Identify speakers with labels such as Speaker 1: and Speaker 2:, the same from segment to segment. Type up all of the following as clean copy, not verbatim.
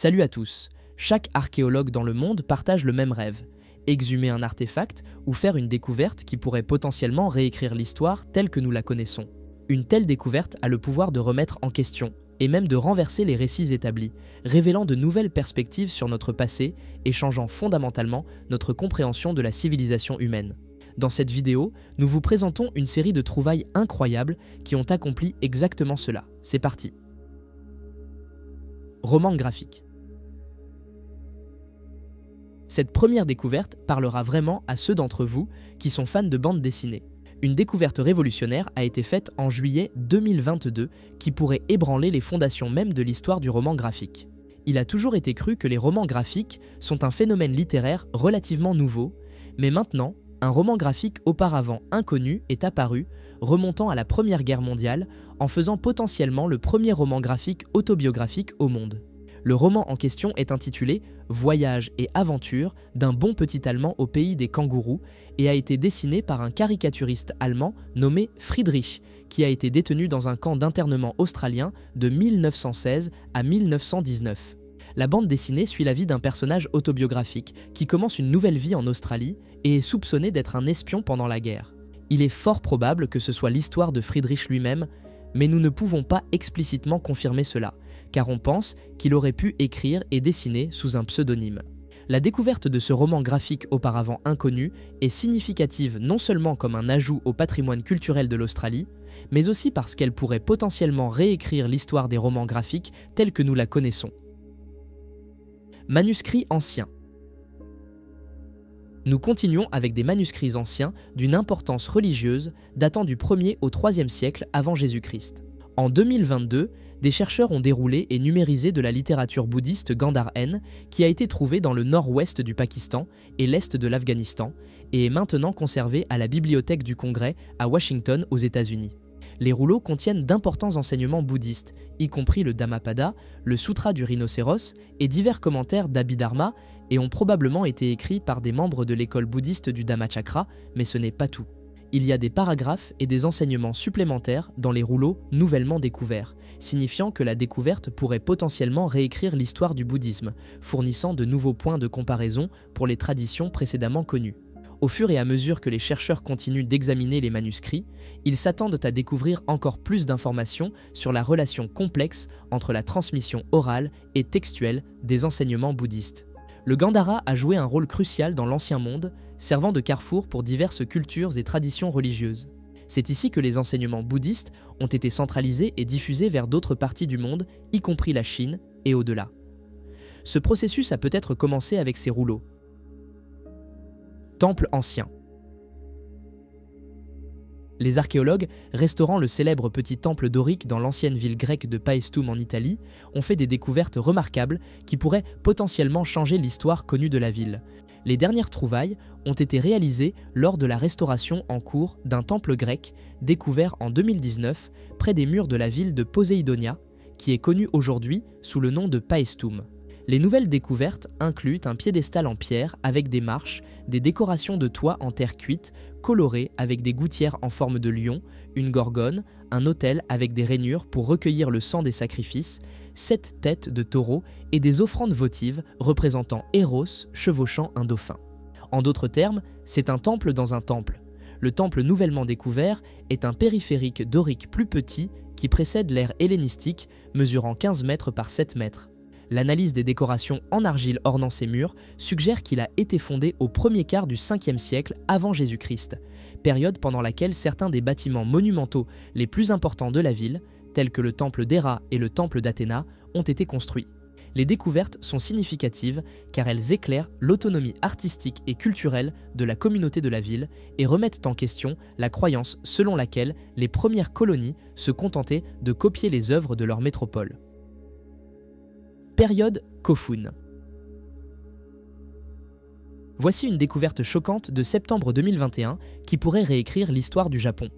Speaker 1: Salut à tous. Chaque archéologue dans le monde partage le même rêve: exhumer un artefact ou faire une découverte qui pourrait potentiellement réécrire l'histoire telle que nous la connaissons. Une telle découverte a le pouvoir de remettre en question et même de renverser les récits établis, révélant de nouvelles perspectives sur notre passé et changeant fondamentalement notre compréhension de la civilisation humaine. Dans cette vidéo, nous vous présentons une série de trouvailles incroyables qui ont accompli exactement cela. C'est parti. Roman graphique. Cette première découverte parlera vraiment à ceux d'entre vous qui sont fans de bande dessinée. Une découverte révolutionnaire a été faite en juillet 2022 qui pourrait ébranler les fondations même de l'histoire du roman graphique. Il a toujours été cru que les romans graphiques sont un phénomène littéraire relativement nouveau, mais maintenant, un roman graphique auparavant inconnu est apparu, remontant à la Première Guerre mondiale, en faisant potentiellement le premier roman graphique autobiographique au monde. Le roman en question est intitulé « Voyage et aventure d'un bon petit Allemand au pays des kangourous » et a été dessiné par un caricaturiste allemand nommé Friedrich, qui a été détenu dans un camp d'internement australien de 1916 à 1919. La bande dessinée suit la vie d'un personnage autobiographique qui commence une nouvelle vie en Australie et est soupçonné d'être un espion pendant la guerre. Il est fort probable que ce soit l'histoire de Friedrich lui-même, mais nous ne pouvons pas explicitement confirmer cela, car on pense qu'il aurait pu écrire et dessiner sous un pseudonyme. La découverte de ce roman graphique auparavant inconnu est significative non seulement comme un ajout au patrimoine culturel de l'Australie, mais aussi parce qu'elle pourrait potentiellement réécrire l'histoire des romans graphiques tels que nous la connaissons. Manuscrits anciens. Nous continuons avec des manuscrits anciens d'une importance religieuse datant du 1er au 3e siècle avant Jésus-Christ. En 2022, des chercheurs ont déroulé et numérisé de la littérature bouddhiste Gandhar-N qui a été trouvée dans le nord-ouest du Pakistan et l'est de l'Afghanistan et est maintenant conservée à la Bibliothèque du Congrès à Washington aux États-Unis. Les rouleaux contiennent d'importants enseignements bouddhistes, y compris le Dhammapada, le Sutra du rhinocéros et divers commentaires d'Abhidharma, et ont probablement été écrits par des membres de l'école bouddhiste du Dhammachakra, mais ce n'est pas tout. Il y a des paragraphes et des enseignements supplémentaires dans les rouleaux nouvellement découverts, signifiant que la découverte pourrait potentiellement réécrire l'histoire du bouddhisme, fournissant de nouveaux points de comparaison pour les traditions précédemment connues. Au fur et à mesure que les chercheurs continuent d'examiner les manuscrits, ils s'attendent à découvrir encore plus d'informations sur la relation complexe entre la transmission orale et textuelle des enseignements bouddhistes. Le Gandhara a joué un rôle crucial dans l'Ancien Monde, servant de carrefour pour diverses cultures et traditions religieuses. C'est ici que les enseignements bouddhistes ont été centralisés et diffusés vers d'autres parties du monde, y compris la Chine et au-delà. Ce processus a peut-être commencé avec ces rouleaux. Temple ancien. Les archéologues, restaurant le célèbre petit temple dorique dans l'ancienne ville grecque de Paestum en Italie, ont fait des découvertes remarquables qui pourraient potentiellement changer l'histoire connue de la ville. Les dernières trouvailles ont été réalisées lors de la restauration en cours d'un temple grec découvert en 2019 près des murs de la ville de Poséidonia, qui est connue aujourd'hui sous le nom de Paestum. Les nouvelles découvertes incluent un piédestal en pierre avec des marches, des décorations de toit en terre cuite, colorées avec des gouttières en forme de lion, une gorgone, un autel avec des rainures pour recueillir le sang des sacrifices, 7 têtes de taureaux et des offrandes votives représentant Eros chevauchant un dauphin. En d'autres termes, c'est un temple dans un temple. Le temple nouvellement découvert est un périphérique dorique plus petit qui précède l'ère hellénistique, mesurant 15 mètres par 7 mètres. L'analyse des décorations en argile ornant ces murs suggère qu'il a été fondé au premier quart du 5e siècle avant Jésus-Christ, période pendant laquelle certains des bâtiments monumentaux les plus importants de la ville, tels que le temple d'Héra et le temple d'Athéna, ont été construits. Les découvertes sont significatives car elles éclairent l'autonomie artistique et culturelle de la communauté de la ville et remettent en question la croyance selon laquelle les premières colonies se contentaient de copier les œuvres de leur métropole. Période Kofun. Voici une découverte choquante de septembre 2021 qui pourrait réécrire l'histoire du Japon.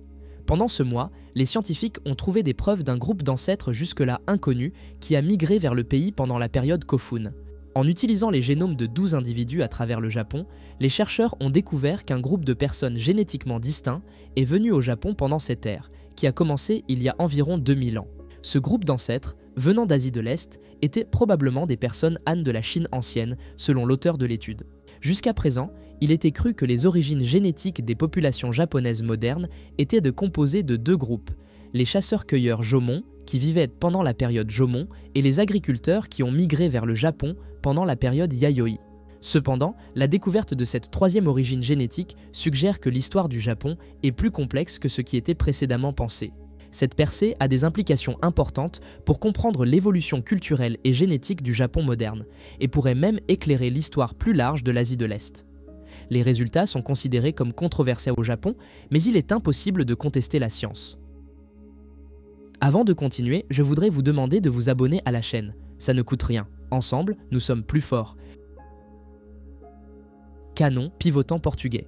Speaker 1: Pendant ce mois, les scientifiques ont trouvé des preuves d'un groupe d'ancêtres jusque-là inconnus qui a migré vers le pays pendant la période Kofun. En utilisant les génomes de 12 individus à travers le Japon, les chercheurs ont découvert qu'un groupe de personnes génétiquement distincts est venu au Japon pendant cette ère, qui a commencé il y a environ 2000 ans. Ce groupe d'ancêtres venant d'Asie de l'Est, étaient probablement des personnes Han de la Chine ancienne, selon l'auteur de l'étude. Jusqu'à présent, il était cru que les origines génétiques des populations japonaises modernes étaient de composer de deux groupes, les chasseurs-cueilleurs Jomon, qui vivaient pendant la période Jomon, et les agriculteurs qui ont migré vers le Japon pendant la période Yayoi. Cependant, la découverte de cette troisième origine génétique suggère que l'histoire du Japon est plus complexe que ce qui était précédemment pensé. Cette percée a des implications importantes pour comprendre l'évolution culturelle et génétique du Japon moderne, et pourrait même éclairer l'histoire plus large de l'Asie de l'Est. Les résultats sont considérés comme controversés au Japon, mais il est impossible de contester la science. Avant de continuer, je voudrais vous demander de vous abonner à la chaîne. Ça ne coûte rien. Ensemble, nous sommes plus forts. Canon pivotant portugais.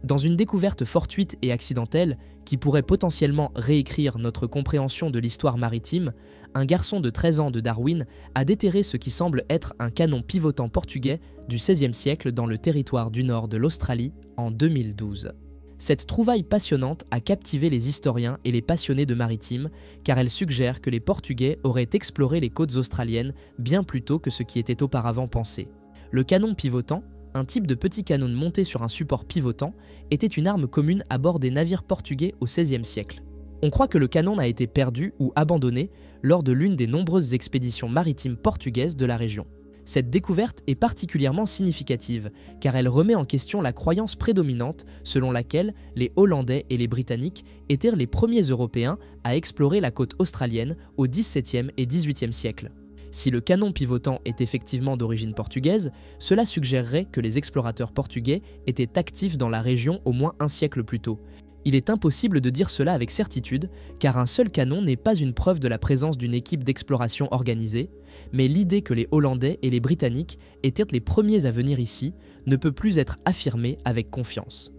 Speaker 1: Dans une découverte fortuite et accidentelle qui pourrait potentiellement réécrire notre compréhension de l'histoire maritime, un garçon de 13 ans de Darwin a déterré ce qui semble être un canon pivotant portugais du XVIe siècle dans le territoire du nord de l'Australie en 2012. Cette trouvaille passionnante a captivé les historiens et les passionnés de maritime car elle suggère que les Portugais auraient exploré les côtes australiennes bien plus tôt que ce qui était auparavant pensé. Le canon pivotant, un type de petit canon monté sur un support pivotant, était une arme commune à bord des navires portugais au XVIe siècle. On croit que le canon a été perdu ou abandonné lors de l'une des nombreuses expéditions maritimes portugaises de la région. Cette découverte est particulièrement significative car elle remet en question la croyance prédominante selon laquelle les Hollandais et les Britanniques étaient les premiers Européens à explorer la côte australienne au XVIIe et XVIIIe siècle. Si le canon pivotant est effectivement d'origine portugaise, cela suggérerait que les explorateurs portugais étaient actifs dans la région au moins un siècle plus tôt. Il est impossible de dire cela avec certitude, car un seul canon n'est pas une preuve de la présence d'une équipe d'exploration organisée, mais l'idée que les Hollandais et les Britanniques étaient les premiers à venir ici ne peut plus être affirmée avec confiance.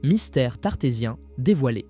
Speaker 1: Mystère tartésien dévoilé.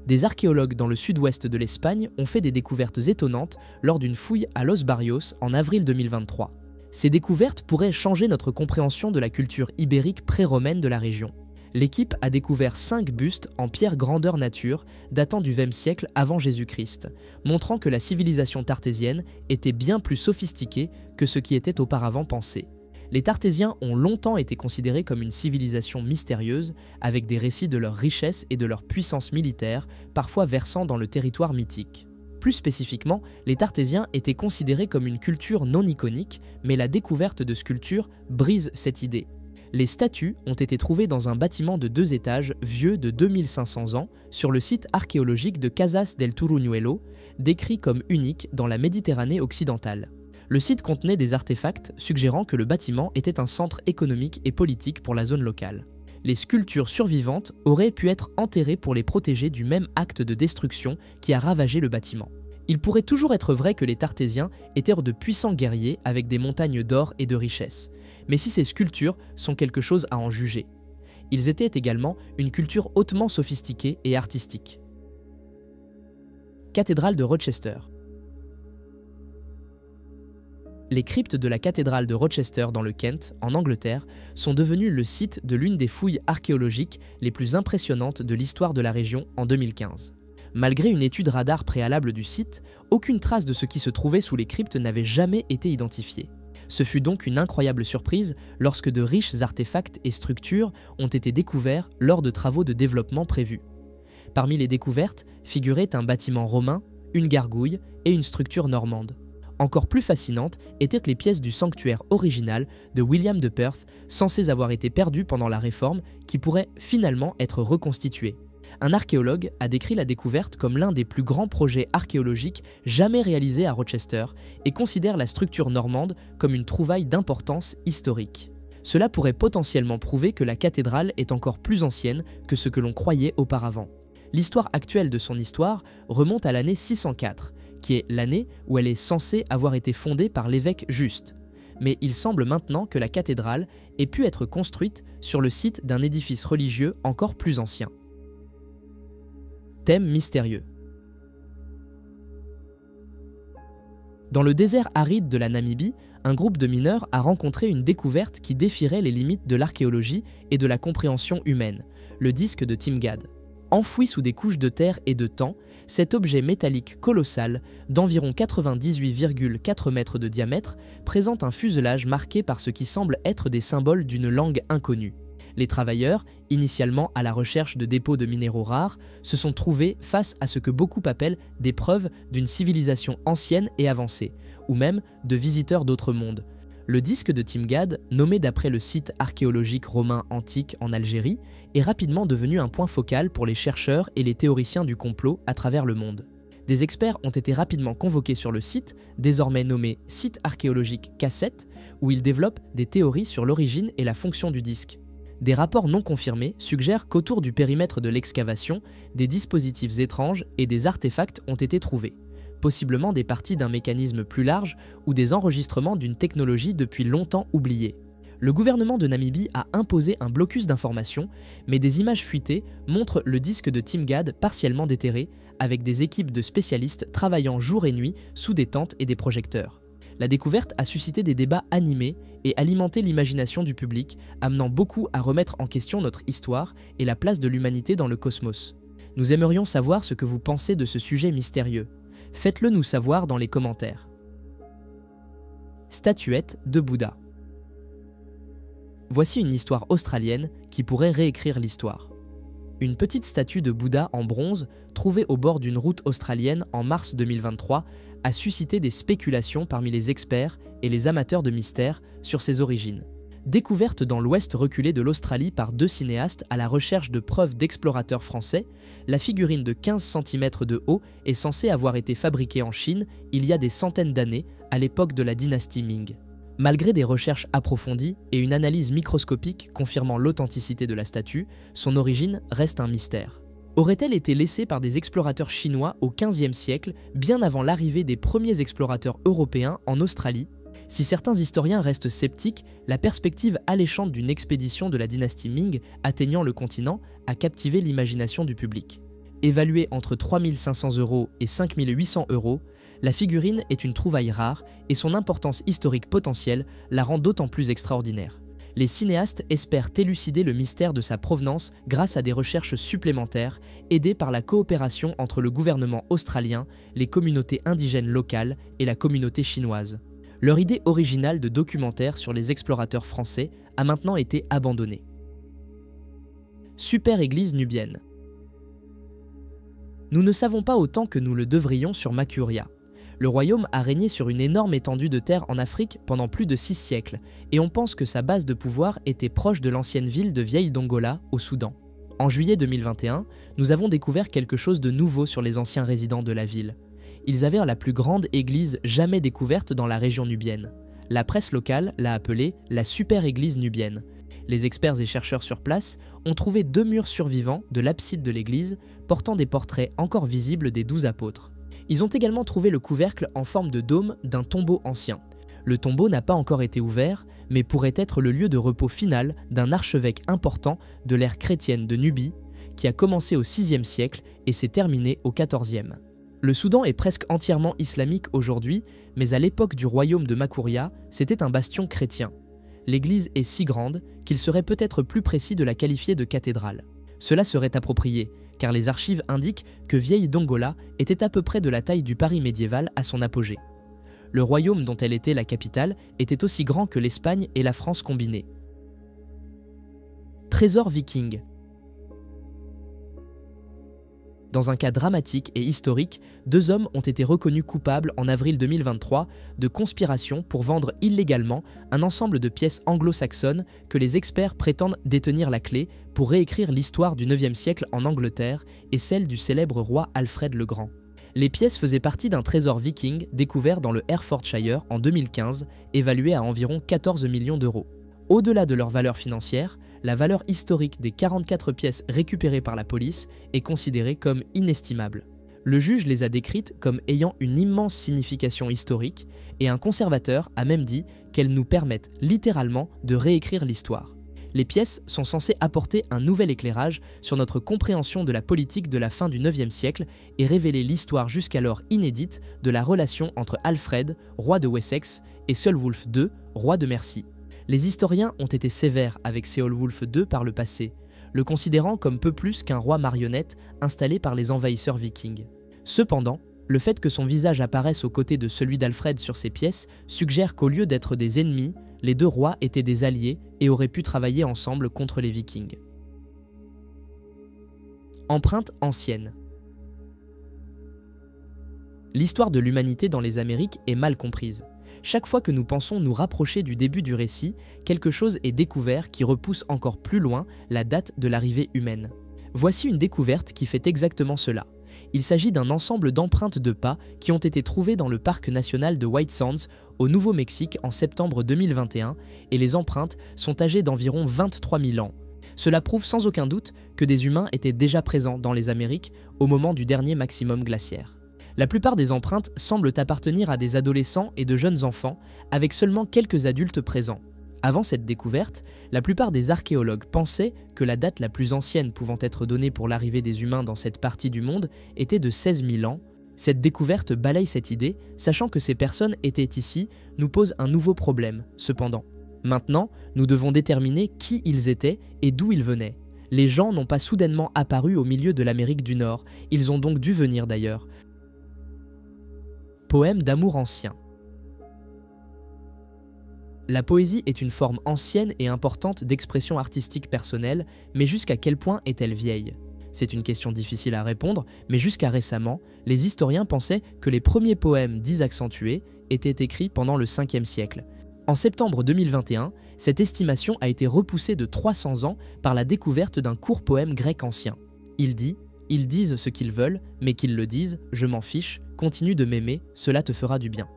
Speaker 1: Des archéologues dans le sud-ouest de l'Espagne ont fait des découvertes étonnantes lors d'une fouille à Los Barrios en avril 2023. Ces découvertes pourraient changer notre compréhension de la culture ibérique pré-romaine de la région. L'équipe a découvert 5 bustes en pierre grandeur nature datant du XXe siècle avant Jésus-Christ, montrant que la civilisation tartésienne était bien plus sophistiquée que ce qui était auparavant pensé. Les Tartésiens ont longtemps été considérés comme une civilisation mystérieuse, avec des récits de leur richesse et de leur puissance militaire, parfois versant dans le territoire mythique. Plus spécifiquement, les Tartésiens étaient considérés comme une culture non iconique, mais la découverte de sculptures brise cette idée. Les statues ont été trouvées dans un bâtiment de 2 étages vieux de 2500 ans sur le site archéologique de Casas del Turuñuelo, décrit comme unique dans la Méditerranée occidentale. Le site contenait des artefacts suggérant que le bâtiment était un centre économique et politique pour la zone locale. Les sculptures survivantes auraient pu être enterrées pour les protéger du même acte de destruction qui a ravagé le bâtiment. Il pourrait toujours être vrai que les Tartésiens étaient de puissants guerriers avec des montagnes d'or et de richesses, mais si ces sculptures sont quelque chose à en juger. Ils étaient également une culture hautement sophistiquée et artistique. Cathédrale de Rochester. Les cryptes de la cathédrale de Rochester dans le Kent, en Angleterre, sont devenues le site de l'une des fouilles archéologiques les plus impressionnantes de l'histoire de la région en 2015. Malgré une étude radar préalable du site, aucune trace de ce qui se trouvait sous les cryptes n'avait jamais été identifiée. Ce fut donc une incroyable surprise lorsque de riches artefacts et structures ont été découverts lors de travaux de développement prévus. Parmi les découvertes figuraient un bâtiment romain, une gargouille et une structure normande. Encore plus fascinantes étaient les pièces du sanctuaire original de William de Perth, censées avoir été perdues pendant la Réforme, qui pourraient finalement être reconstituées. Un archéologue a décrit la découverte comme l'un des plus grands projets archéologiques jamais réalisés à Rochester et considère la structure normande comme une trouvaille d'importance historique. Cela pourrait potentiellement prouver que la cathédrale est encore plus ancienne que ce que l'on croyait auparavant. L'histoire actuelle de son histoire remonte à l'année 604, qui est l'année où elle est censée avoir été fondée par l'évêque Juste. Mais il semble maintenant que la cathédrale ait pu être construite sur le site d'un édifice religieux encore plus ancien. Thème mystérieux. Dans le désert aride de la Namibie, un groupe de mineurs a rencontré une découverte qui défierait les limites de l'archéologie et de la compréhension humaine, le disque de Timgad. Enfoui sous des couches de terre et de temps, cet objet métallique colossal, d'environ 98,4 mètres de diamètre, présente un fuselage marqué par ce qui semble être des symboles d'une langue inconnue. Les travailleurs, initialement à la recherche de dépôts de minéraux rares, se sont trouvés face à ce que beaucoup appellent des preuves d'une civilisation ancienne et avancée, ou même de visiteurs d'autres mondes. Le disque de Timgad, nommé d'après le site archéologique romain antique en Algérie, est rapidement devenu un point focal pour les chercheurs et les théoriciens du complot à travers le monde. Des experts ont été rapidement convoqués sur le site, désormais nommé Site archéologique K7, où ils développent des théories sur l'origine et la fonction du disque. Des rapports non confirmés suggèrent qu'autour du périmètre de l'excavation, des dispositifs étranges et des artefacts ont été trouvés, possiblement des parties d'un mécanisme plus large ou des enregistrements d'une technologie depuis longtemps oubliée. Le gouvernement de Namibie a imposé un blocus d'informations, mais des images fuitées montrent le disque de Timgad partiellement déterré, avec des équipes de spécialistes travaillant jour et nuit sous des tentes et des projecteurs. La découverte a suscité des débats animés et alimenté l'imagination du public, amenant beaucoup à remettre en question notre histoire et la place de l'humanité dans le cosmos. Nous aimerions savoir ce que vous pensez de ce sujet mystérieux. Faites-le nous savoir dans les commentaires. Statuette de Bouddha. Voici une histoire australienne qui pourrait réécrire l'histoire. Une petite statue de Bouddha en bronze, trouvée au bord d'une route australienne en mars 2023, a suscité des spéculations parmi les experts et les amateurs de mystère sur ses origines. Découverte dans l'ouest reculé de l'Australie par deux cinéastes à la recherche de preuves d'explorateurs français, la figurine de 15 cm de haut est censée avoir été fabriquée en Chine il y a des centaines d'années, à l'époque de la dynastie Ming. Malgré des recherches approfondies et une analyse microscopique confirmant l'authenticité de la statue, son origine reste un mystère. Aurait-elle été laissée par des explorateurs chinois au XVe siècle, bien avant l'arrivée des premiers explorateurs européens en Australie? Si certains historiens restent sceptiques, la perspective alléchante d'une expédition de la dynastie Ming atteignant le continent a captivé l'imagination du public. Évaluée entre 3 500 € et 5 800 €, la figurine est une trouvaille rare et son importance historique potentielle la rend d'autant plus extraordinaire. Les cinéastes espèrent élucider le mystère de sa provenance grâce à des recherches supplémentaires, aidées par la coopération entre le gouvernement australien, les communautés indigènes locales et la communauté chinoise. Leur idée originale de documentaire sur les explorateurs français a maintenant été abandonnée. Super église nubienne. Nous ne savons pas autant que nous le devrions sur Makuria. Le royaume a régné sur une énorme étendue de terre en Afrique pendant plus de 6 siècles, et on pense que sa base de pouvoir était proche de l'ancienne ville de Vieille Dongola, au Soudan. En juillet 2021, nous avons découvert quelque chose de nouveau sur les anciens résidents de la ville. Ils avaient la plus grande église jamais découverte dans la région nubienne. La presse locale l'a appelée la super église nubienne. Les experts et chercheurs sur place ont trouvé 2 murs survivants de l'abside de l'église, portant des portraits encore visibles des 12 apôtres. Ils ont également trouvé le couvercle en forme de dôme d'un tombeau ancien. Le tombeau n'a pas encore été ouvert, mais pourrait être le lieu de repos final d'un archevêque important de l'ère chrétienne de Nubie, qui a commencé au VIe siècle et s'est terminé au XIVe. Le Soudan est presque entièrement islamique aujourd'hui, mais à l'époque du royaume de Makuria, c'était un bastion chrétien. L'église est si grande qu'il serait peut-être plus précis de la qualifier de cathédrale. Cela serait approprié, car les archives indiquent que Vieille Dongola était à peu près de la taille du Paris médiéval à son apogée. Le royaume dont elle était la capitale était aussi grand que l'Espagne et la France combinées. Trésor viking. Dans un cas dramatique et historique, 2 hommes ont été reconnus coupables en avril 2023 de conspiration pour vendre illégalement un ensemble de pièces anglo-saxonnes que les experts prétendent détenir la clé pour réécrire l'histoire du IXe siècle en Angleterre et celle du célèbre roi Alfred le Grand. Les pièces faisaient partie d'un trésor viking découvert dans le Herefordshire en 2015, évalué à environ 14 millions d'euros. Au-delà de leur valeur financière, la valeur historique des 44 pièces récupérées par la police est considérée comme inestimable. Le juge les a décrites comme ayant une immense signification historique et un conservateur a même dit qu'elles nous permettent littéralement de réécrire l'histoire. Les pièces sont censées apporter un nouvel éclairage sur notre compréhension de la politique de la fin du IXe siècle et révéler l'histoire jusqu'alors inédite de la relation entre Alfred, roi de Wessex, et Ceolwulf II, roi de Mercie. Les historiens ont été sévères avec Ceolwulf II par le passé. le considérant comme peu plus qu'un roi marionnette installé par les envahisseurs vikings. Cependant, le fait que son visage apparaisse aux côtés de celui d'Alfred sur ces pièces suggère qu'au lieu d'être des ennemis, les deux rois étaient des alliés et auraient pu travailler ensemble contre les Vikings. Empreinte ancienne. L'histoire de l'humanité dans les Amériques est mal comprise. Chaque fois que nous pensons nous rapprocher du début du récit, quelque chose est découvert qui repousse encore plus loin la date de l'arrivée humaine. Voici une découverte qui fait exactement cela. Il s'agit d'un ensemble d'empreintes de pas qui ont été trouvées dans le parc national de White Sands au Nouveau-Mexique en septembre 2021 et les empreintes sont âgées d'environ 23 000 ans. Cela prouve sans aucun doute que des humains étaient déjà présents dans les Amériques au moment du dernier maximum glaciaire. La plupart des empreintes semblent appartenir à des adolescents et de jeunes enfants, avec seulement quelques adultes présents. Avant cette découverte, la plupart des archéologues pensaient que la date la plus ancienne pouvant être donnée pour l'arrivée des humains dans cette partie du monde était de 16 000 ans. Cette découverte balaye cette idée, sachant que ces personnes étaient ici, nous pose un nouveau problème, cependant. Maintenant, nous devons déterminer qui ils étaient et d'où ils venaient. Les gens n'ont pas soudainement apparu au milieu de l'Amérique du Nord, ils ont donc dû venir d'ailleurs. Poème d'amour ancien. La poésie est une forme ancienne et importante d'expression artistique personnelle, mais jusqu'à quel point est-elle vieille? C'est une question difficile à répondre, mais jusqu'à récemment, les historiens pensaient que les premiers poèmes dits accentués étaient écrits pendant le 5e siècle. En septembre 2021, cette estimation a été repoussée de 300 ans par la découverte d'un court poème grec ancien. Il dit « Ils disent ce qu'ils veulent, mais qu'ils le disent, je m'en fiche, continue de m'aimer, cela te fera du bien. »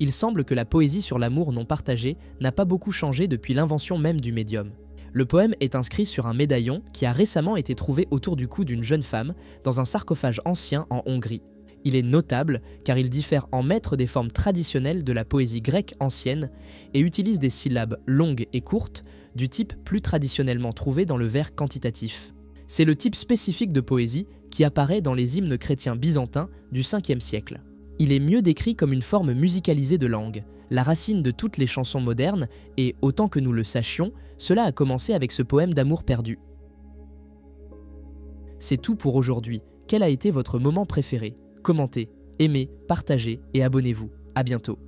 Speaker 1: Il semble que la poésie sur l'amour non partagé n'a pas beaucoup changé depuis l'invention même du médium. Le poème est inscrit sur un médaillon qui a récemment été trouvé autour du cou d'une jeune femme dans un sarcophage ancien en Hongrie. Il est notable car il diffère en maître des formes traditionnelles de la poésie grecque ancienne et utilise des syllabes longues et courtes du type plus traditionnellement trouvé dans le vers quantitatif. C'est le type spécifique de poésie qui apparaît dans les hymnes chrétiens byzantins du 5e siècle. Il est mieux décrit comme une forme musicalisée de langue, la racine de toutes les chansons modernes, et autant que nous le sachions, cela a commencé avec ce poème d'amour perdu. C'est tout pour aujourd'hui. Quel a été votre moment préféré? Commentez, aimez, partagez et abonnez-vous. À bientôt.